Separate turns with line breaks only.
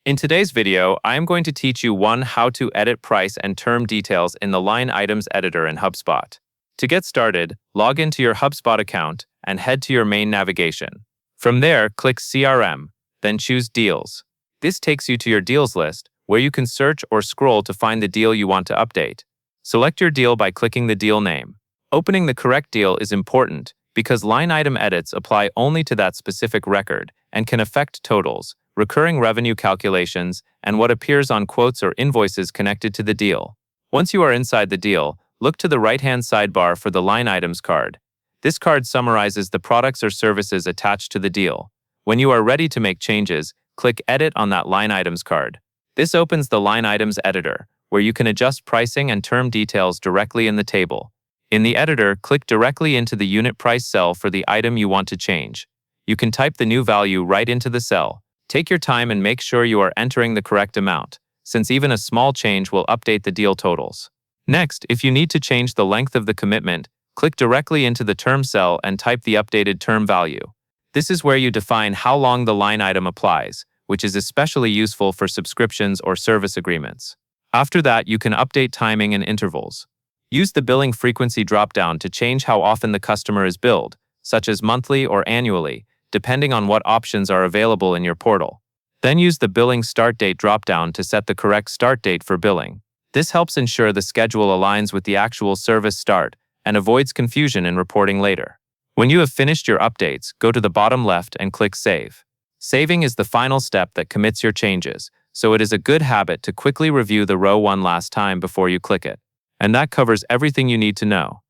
In today's video, I am going to teach you how to edit price and term details in the line items editor in Hubspot. To get started, log into your Hubspot account and head to your main navigation. From there, click CRM, then choose Deals. This takes you to your deals list, where you can search or scroll to find the deal you want to update. Select your deal by clicking the deal name. Opening the correct deal is important because line item edits apply only to that specific record and can affect totals, recurring revenue calculations, and what appears on quotes or invoices connected to the deal. Once you are inside the deal, look to the right-hand sidebar for the line items card. This card summarizes the products or services attached to the deal. When you are ready to make changes, click Edit on that line items card. This opens the line items editor, where you can adjust pricing and term details directly in the table. In the editor, click directly into the unit price cell for the item you want to change. You can type the new value right into the cell. Take your time and make sure you are entering the correct amount, since even a small change will update the deal totals. Next, if you need to change the length of the commitment, click directly into the term cell and type the updated term value. This is where you define how long the line item applies, which is especially useful for subscriptions or service agreements. After that, you can update timing and intervals. Use the billing frequency dropdown to change how often the customer is billed, such as monthly or annually, depending on what options are available in your portal. Then use the billing start date dropdown to set the correct start date for billing. This helps ensure the schedule aligns with the actual service start and avoids confusion in reporting later. When you have finished your updates, go to the bottom left and click Save. Saving is the final step that commits your changes, so it is a good habit to quickly review the row one last time before you click it. And that covers everything you need to know.